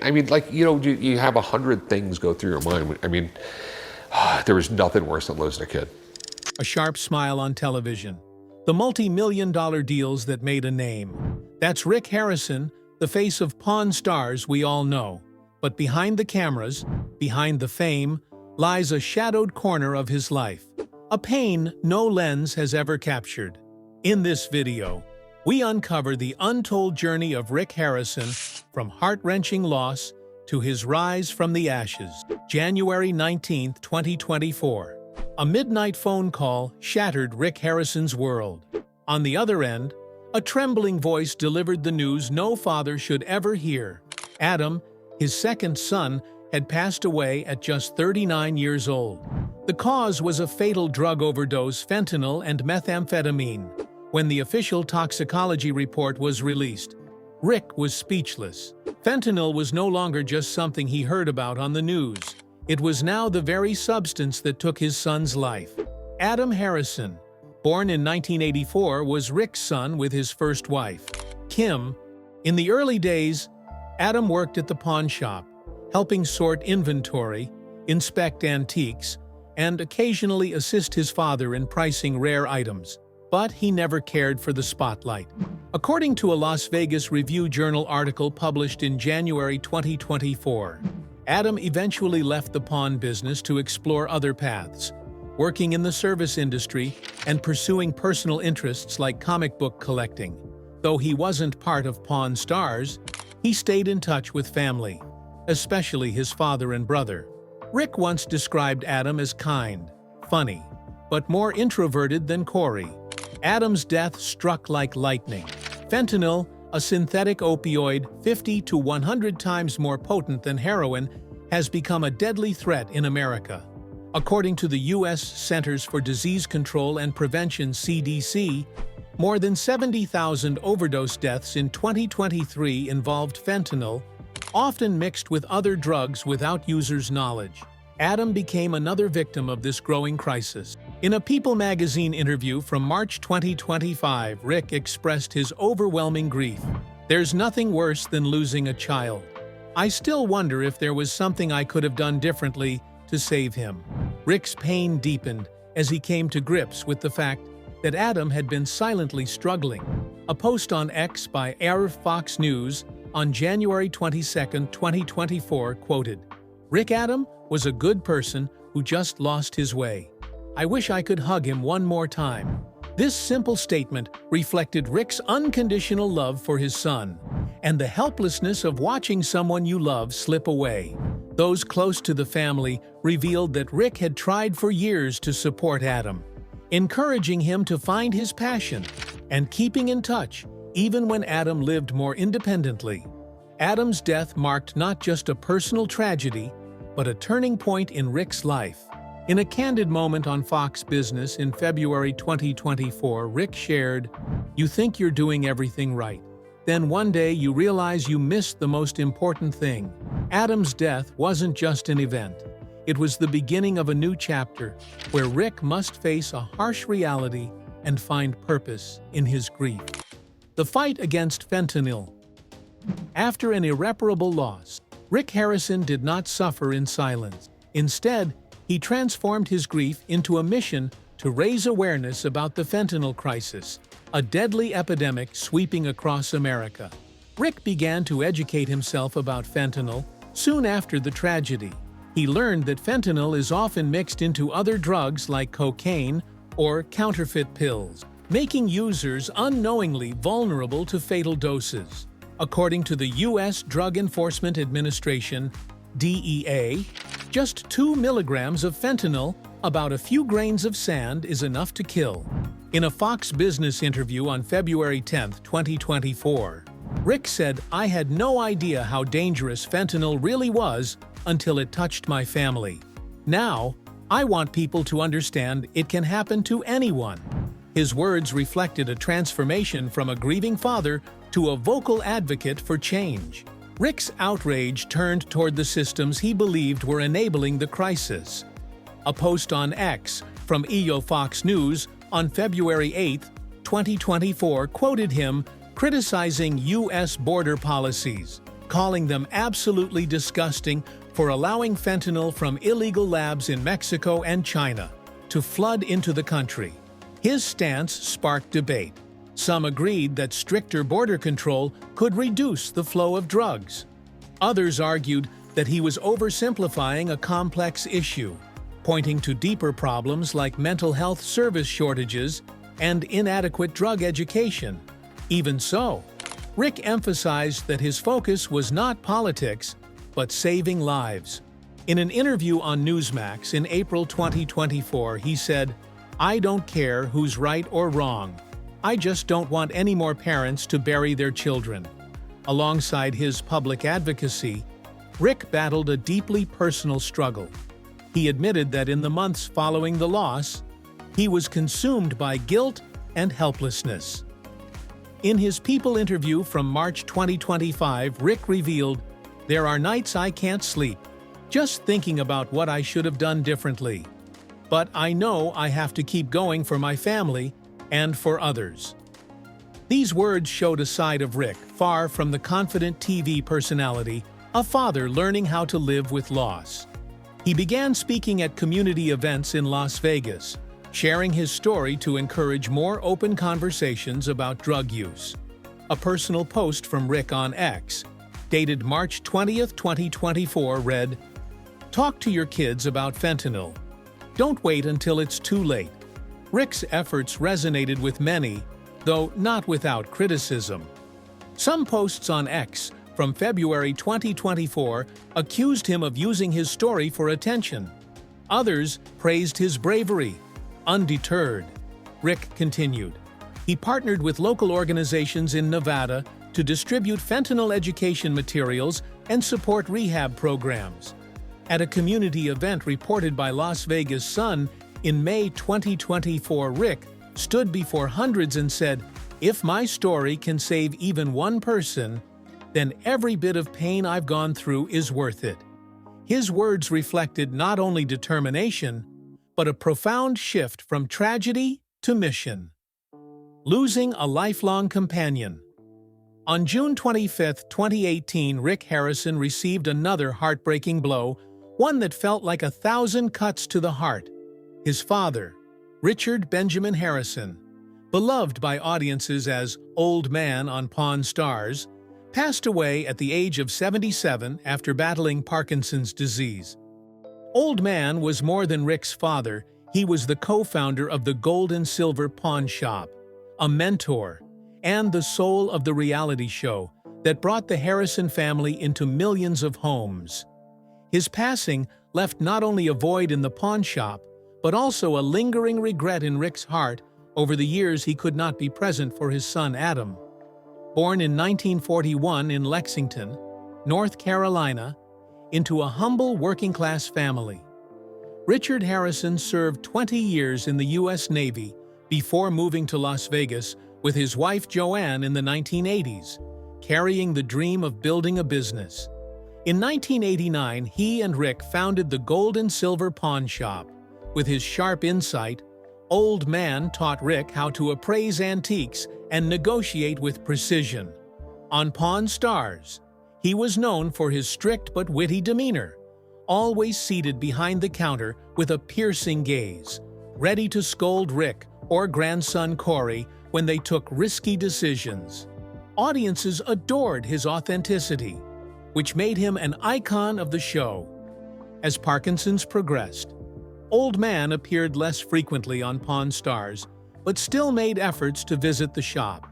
I mean, like, you have 100 things go through your mind. I mean, there was nothing worse than losing a kid. A sharp smile on television. The multi-million-dollar deals that made a name. That's Rick Harrison, the face of Pawn Stars we all know. But behind the cameras, behind the fame, lies a shadowed corner of his life. A pain no lens has ever captured. In this video, we uncover the untold journey of Rick Harrison from heart-wrenching loss to his rise from the ashes. January 19, 2024. A midnight phone call shattered Rick Harrison's world. On the other end, a trembling voice delivered the news no father should ever hear. Adam, his second son, had passed away at just 39 years old. The cause was a fatal drug overdose, fentanyl and methamphetamine. When the official toxicology report was released, Rick was speechless. Fentanyl was no longer just something he heard about on the news. It was now the very substance that took his son's life. Adam Harrison, born in 1984, was Rick's son with his first wife, Kim. In the early days, Adam worked at the pawn shop, helping sort inventory, inspect antiques, and occasionally assist his father in pricing rare items. But he never cared for the spotlight. According to a Las Vegas Review-Journal article published in January 2024, Adam eventually left the pawn business to explore other paths, working in the service industry and pursuing personal interests like comic book collecting. Though he wasn't part of Pawn Stars, he stayed in touch with family, especially his father and brother. Rick once described Adam as kind, funny, but more introverted than Corey. Adam's death struck like lightning. Fentanyl, a synthetic opioid 50 to 100 times more potent than heroin, has become a deadly threat in America. According to the U.S. Centers for Disease Control and Prevention (CDC), more than 70,000 overdose deaths in 2023 involved fentanyl, often mixed with other drugs without users' knowledge. Adam became another victim of this growing crisis. In a People magazine interview from March 2025, Rick expressed his overwhelming grief. "There's nothing worse than losing a child. I still wonder if there was something I could have done differently to save him." Rick's pain deepened as he came to grips with the fact that Adam had been silently struggling. A post on X by Fox News on January 22, 2024 quoted, "Rick Adam was a good person who just lost his way. I wish I could hug him one more time." This simple statement reflected Rick's unconditional love for his son and the helplessness of watching someone you love slip away. Those close to the family revealed that Rick had tried for years to support Adam, encouraging him to find his passion and keeping in touch even when Adam lived more independently. Adam's death marked not just a personal tragedy, but a turning point in Rick's life. In a candid moment on Fox Business in February 2024, Rick shared, "You think you're doing everything right. Then one day you realize you missed the most important thing." Adam's death wasn't just an event. It was the beginning of a new chapter where Rick must face a harsh reality and find purpose in his grief. The fight against fentanyl. After an irreparable loss, Rick Harrison did not suffer in silence. Instead, he transformed his grief into a mission to raise awareness about the fentanyl crisis, a deadly epidemic sweeping across America. Rick began to educate himself about fentanyl soon after the tragedy. He learned that fentanyl is often mixed into other drugs like cocaine or counterfeit pills, making users unknowingly vulnerable to fatal doses. According to the U.S. Drug Enforcement Administration, DEA, just 2 milligrams of fentanyl, about a few grains of sand, is enough to kill. In a Fox Business interview on February 10, 2024, Rick said, "I had no idea how dangerous fentanyl really was until it touched my family. Now, I want people to understand it can happen to anyone." His words reflected a transformation from a grieving father to a vocal advocate for change. Rick's outrage turned toward the systems he believed were enabling the crisis. A post on X from Fox News on February 8, 2024 quoted him criticizing U.S. border policies. calling them absolutely disgusting for allowing fentanyl from illegal labs in Mexico and China to flood into the country. His stance sparked debate. Some agreed that stricter border control could reduce the flow of drugs. Others argued that he was oversimplifying a complex issue, pointing to deeper problems like mental health service shortages and inadequate drug education. Even so, Rick emphasized that his focus was not politics, but saving lives. In an interview on Newsmax in April 2024, he said, "I don't care who's right or wrong. I just don't want any more parents to bury their children." Alongside his public advocacy, Rick battled a deeply personal struggle. He admitted that in the months following the loss, he was consumed by guilt and helplessness. In his People interview from March 2025, Rick revealed, "There are nights I can't sleep, just thinking about what I should have done differently. But I know I have to keep going for my family and for others." These words showed a side of Rick far from the confident TV personality, a father learning how to live with loss. He began speaking at community events in Las Vegas, sharing his story to encourage more open conversations about drug use. A personal post from Rick on X, dated March 20th, 2024, read, "Talk to your kids about fentanyl. Don't wait until it's too late." Rick's efforts resonated with many, though not without criticism. Some posts on X from February 2024 accused him of using his story for attention. Others praised his bravery. Undeterred, Rick continued. He partnered with local organizations in Nevada to distribute fentanyl education materials and support rehab programs. At a community event reported by Las Vegas Sun in May 2024, Rick stood before hundreds and said, "If my story can save even one person, then every bit of pain I've gone through is worth it." His words reflected not only determination, but a profound shift from tragedy to mission. Losing a lifelong companion. On June 25, 2018, Rick Harrison received another heartbreaking blow, one that felt like 1,000 cuts to the heart. His father, Richard Benjamin Harrison, beloved by audiences as Old Man on Pawn Stars, passed away at the age of 77 after battling Parkinson's disease. Old Man was more than Rick's father. He was the co-founder of the Gold and Silver Pawn Shop, a mentor, and the soul of the reality show that brought the Harrison family into millions of homes. His passing left not only a void in the pawn shop, but also a lingering regret in Rick's heart over the years he could not be present for his son Adam. Born in 1941 in Lexington, North Carolina, into a humble working-class family, Richard Harrison served 20 years in the U.S. Navy before moving to Las Vegas with his wife Joanne in the 1980s, carrying the dream of building a business. In 1989, he and Rick founded the Gold and Silver Pawn Shop. With his sharp insight, Old Man taught Rick how to appraise antiques and negotiate with precision. On Pawn Stars, he was known for his strict but witty demeanor, always seated behind the counter with a piercing gaze, ready to scold Rick or grandson Corey when they took risky decisions. Audiences adored his authenticity, which made him an icon of the show. As Parkinson's progressed, Old Man appeared less frequently on Pawn Stars, but still made efforts to visit the shop.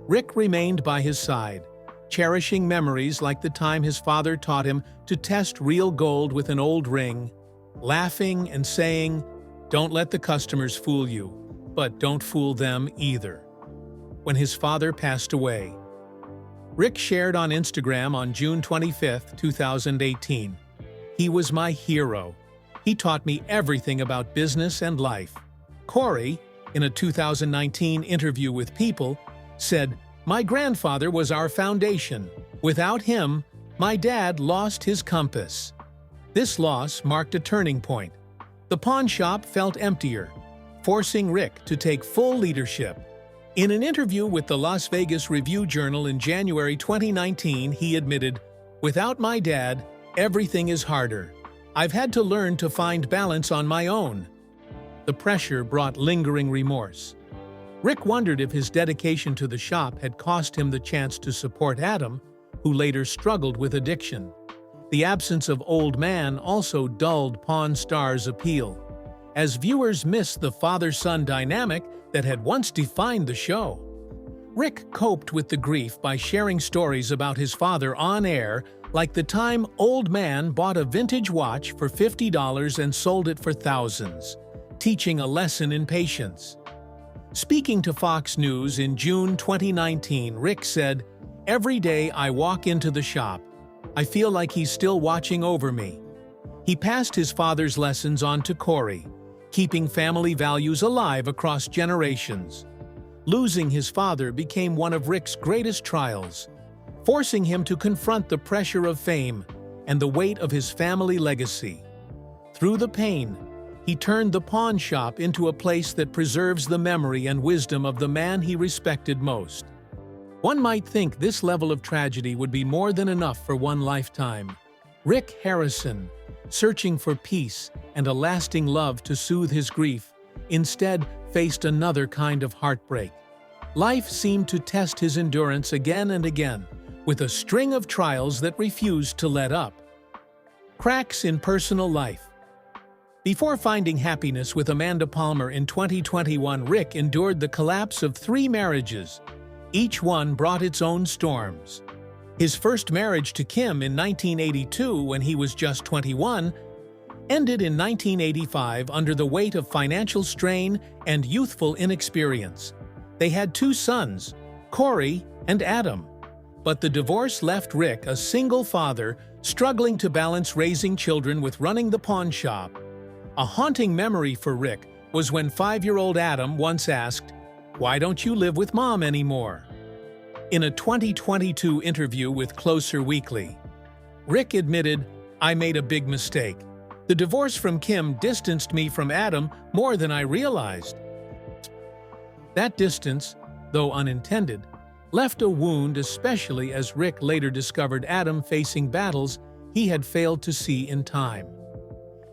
Rick remained by his side, cherishing memories like the time his father taught him to test real gold with an old ring, laughing and saying, "Don't let the customers fool you, but don't fool them either." When his father passed away, Rick shared on Instagram on June 25, 2018, "He was my hero. He taught me everything about business and life." Corey, in a 2019 interview with People, said, "My grandfather was our foundation. Without him, my dad lost his compass." This loss marked a turning point. The pawn shop felt emptier, forcing Rick to take full leadership. In an interview with the Las Vegas Review-Journal in January 2019, he admitted, "Without my dad, everything is harder. I've had to learn to find balance on my own." The pressure brought lingering remorse. Rick wondered if his dedication to the shop had cost him the chance to support Adam, who later struggled with addiction. The absence of Old Man also dulled Pawn Stars' appeal, as viewers missed the father-son dynamic that had once defined the show. Rick coped with the grief by sharing stories about his father on air, like the time Old Man bought a vintage watch for $50 and sold it for thousands, teaching a lesson in patience. Speaking to Fox News in June 2019, Rick said, "Every day I walk into the shop, I feel like he's still watching over me." He passed his father's lessons on to Corey, keeping family values alive across generations. Losing his father became one of Rick's greatest trials, forcing him to confront the pressure of fame and the weight of his family legacy. Through the pain, he turned the pawn shop into a place that preserves the memory and wisdom of the man he respected most. One might think this level of tragedy would be more than enough for one lifetime. Rick Harrison, searching for peace and a lasting love to soothe his grief, instead faced another kind of heartbreak. Life seemed to test his endurance again and again, with a string of trials that refused to let up. Cracks in personal life. Before finding happiness with Amanda Palmer in 2021, Rick endured the collapse of 3 marriages. Each one brought its own storms. His first marriage to Kim in 1982, when he was just 21, ended in 1985 under the weight of financial strain and youthful inexperience. They had 2 sons, Corey and Adam. But the divorce left Rick a single father, struggling to balance raising children with running the pawn shop. A haunting memory for Rick was when 5-year-old Adam once asked, "Why don't you live with Mom anymore?" In a 2022 interview with Closer Weekly, Rick admitted, "I made a big mistake. The divorce from Kim distanced me from Adam more than I realized." That distance, though unintended, left a wound, especially as Rick later discovered Adam facing battles he had failed to see in time.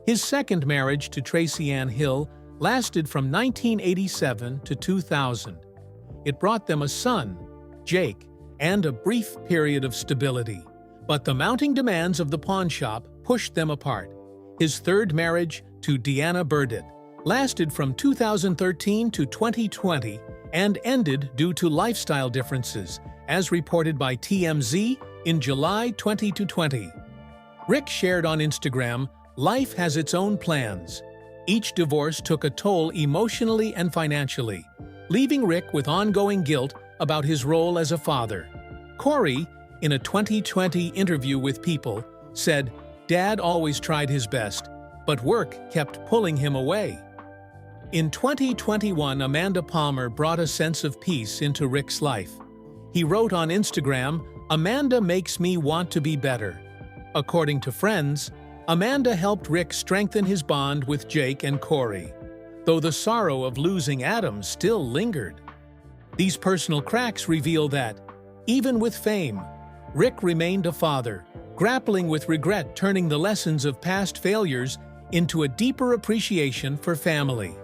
His second marriage to Tracy Ann Hill lasted from 1987 to 2000. It brought them a son, Jake, and a brief period of stability. But the mounting demands of the pawn shop pushed them apart. His third marriage, to Deanna Burdett, lasted from 2013 to 2020 and ended due to lifestyle differences, as reported by TMZ in July 2020. Rick shared on Instagram, "Life has its own plans." Each divorce took a toll emotionally and financially, leaving Rick with ongoing guilt about his role as a father. Corey, in a 2020 interview with People, said, "Dad always tried his best, but work kept pulling him away." In 2021, Amanda Palmer brought a sense of peace into Rick's life. He wrote on Instagram, "Amanda makes me want to be better." According to friends, Amanda helped Rick strengthen his bond with Jake and Corey, though the sorrow of losing Adam still lingered. These personal cracks reveal that, even with fame, Rick remained a father, grappling with regret, turning the lessons of past failures into a deeper appreciation for family.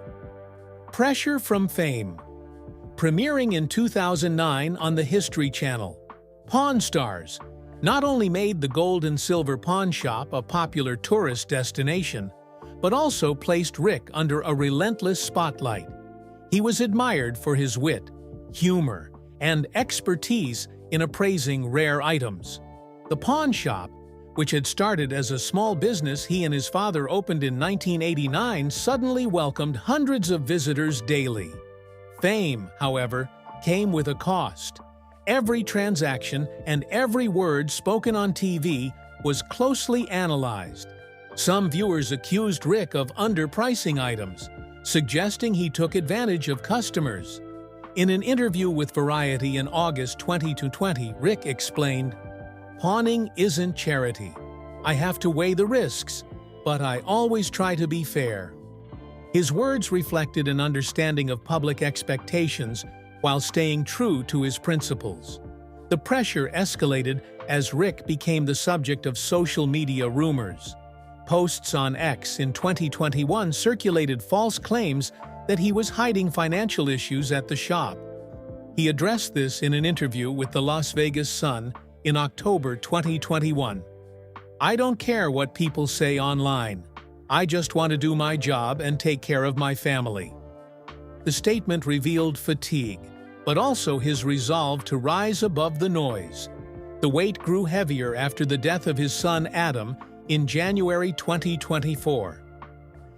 Pressure from fame. Premiering in 2009 on the History Channel, Pawn Stars not only made the gold and silver pawn shop a popular tourist destination, but also placed Rick under a relentless spotlight. He was admired for his wit, humor, and expertise in appraising rare items. The pawn shop, which had started as a small business he and his father opened in 1989, suddenly welcomed hundreds of visitors daily. Fame, however, came with a cost. Every transaction and every word spoken on TV was closely analyzed. Some viewers accused Rick of underpricing items, suggesting he took advantage of customers. In an interview with Variety in August 2020, Rick explained, "Pawning isn't charity. I have to weigh the risks, but I always try to be fair." His words reflected an understanding of public expectations while staying true to his principles. The pressure escalated as Rick became the subject of social media rumors. Posts on X in 2021 circulated false claims that he was hiding financial issues at the shop. He addressed this in an interview with the Las Vegas Sun in October 2021. "I don't care what people say online. I just want to do my job and take care of my family." The statement revealed fatigue, but also his resolve to rise above the noise. The weight grew heavier after the death of his son Adam in January 2024.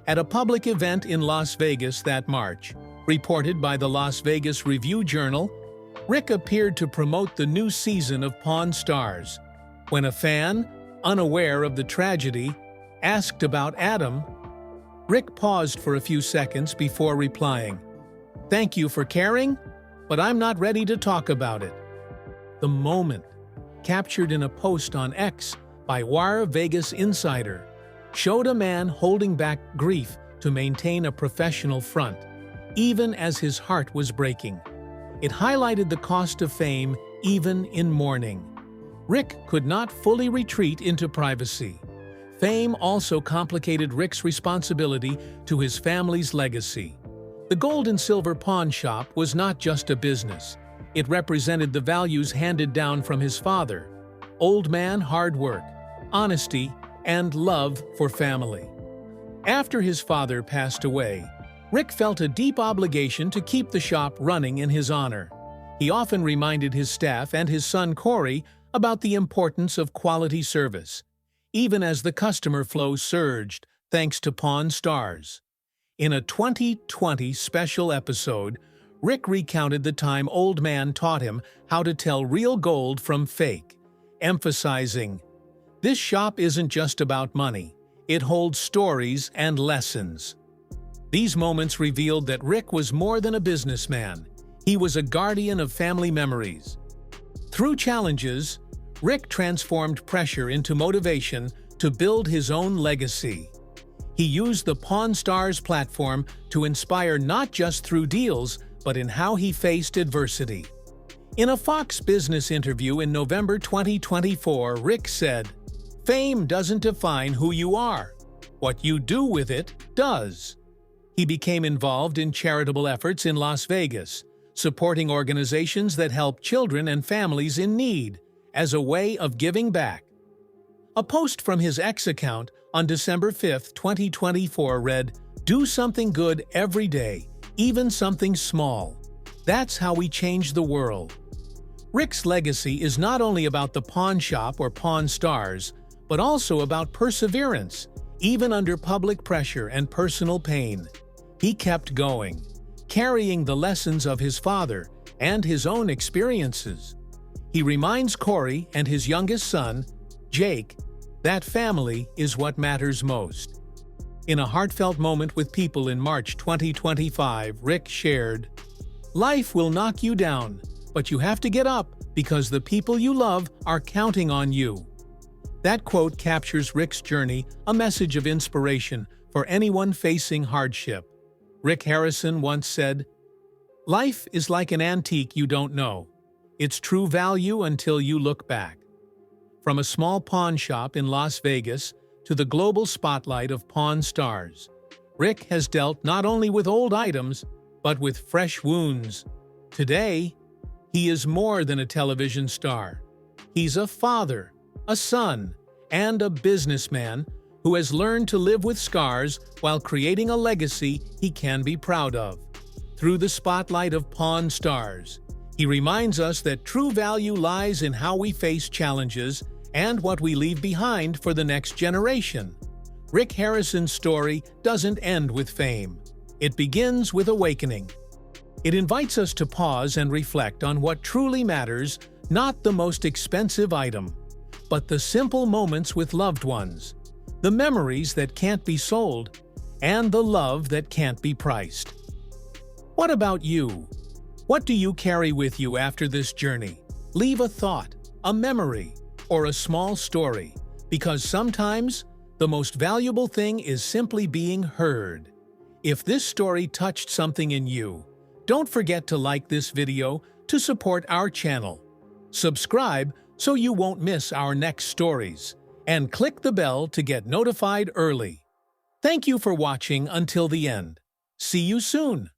At a public event in Las Vegas that March, reported by the Las Vegas Review-Journal, Rick appeared to promote the new season of Pawn Stars. When a fan, unaware of the tragedy, asked about Adam, Rick paused for a few seconds before replying, "Thank you for caring, but I'm not ready to talk about it." The moment, captured in a post on X by Wire Vegas Insider, showed a man holding back grief to maintain a professional front, even as his heart was breaking. It highlighted the cost of fame even in mourning. Rick could not fully retreat into privacy. Fame also complicated Rick's responsibility to his family's legacy. The gold and silver pawn shop was not just a business. It represented the values handed down from his father: old man hard work, honesty, and love for family. After his father passed away, Rick felt a deep obligation to keep the shop running in his honor. He often reminded his staff and his son Corey about the importance of quality service, even as the customer flow surged thanks to Pawn Stars. In a 2020 special episode, Rick recounted the time Old Man taught him how to tell real gold from fake, emphasizing, "This shop isn't just about money. It holds stories and lessons." These moments revealed that Rick was more than a businessman. He was a guardian of family memories. Through challenges, Rick transformed pressure into motivation to build his own legacy. He used the Pawn Stars platform to inspire not just through deals, but in how he faced adversity. In a Fox Business interview in November 2024, Rick said, "Fame doesn't define who you are. What you do with it does." He became involved in charitable efforts in Las Vegas, supporting organizations that help children and families in need, as a way of giving back. A post from his X account on December 5, 2024 read, "Do something good every day, even something small. That's how we change the world." Rick's legacy is not only about the pawn shop or Pawn Stars, but also about perseverance, even under public pressure and personal pain. He kept going, carrying the lessons of his father and his own experiences. He reminds Corey and his youngest son, Jake, that family is what matters most. In a heartfelt moment with people in March 2025, Rick shared, "Life will knock you down, but you have to get up because the people you love are counting on you." That quote captures Rick's journey, a message of inspiration for anyone facing hardship. Rick Harrison once said, "Life is like an antique you don't know its true value until you look back." From a small pawn shop in Las Vegas to the global spotlight of Pawn Stars, Rick has dealt not only with old items, but with fresh wounds. Today, he is more than a television star. He's a father, a son, and a businessman who has learned to live with scars while creating a legacy he can be proud of. Through the spotlight of Pawn Stars, he reminds us that true value lies in how we face challenges and what we leave behind for the next generation. Rick Harrison's story doesn't end with fame. It begins with awakening. It invites us to pause and reflect on what truly matters, not the most expensive item, but the simple moments with loved ones, the memories that can't be sold, and the love that can't be priced. What about you? What do you carry with you after this journey? Leave a thought, a memory, or a small story, because sometimes the most valuable thing is simply being heard. If this story touched something in you, Don't forget to like this video to support our channel. Subscribe so you won't miss our next stories, and click the bell to get notified early. Thank you for watching until the end. See you soon!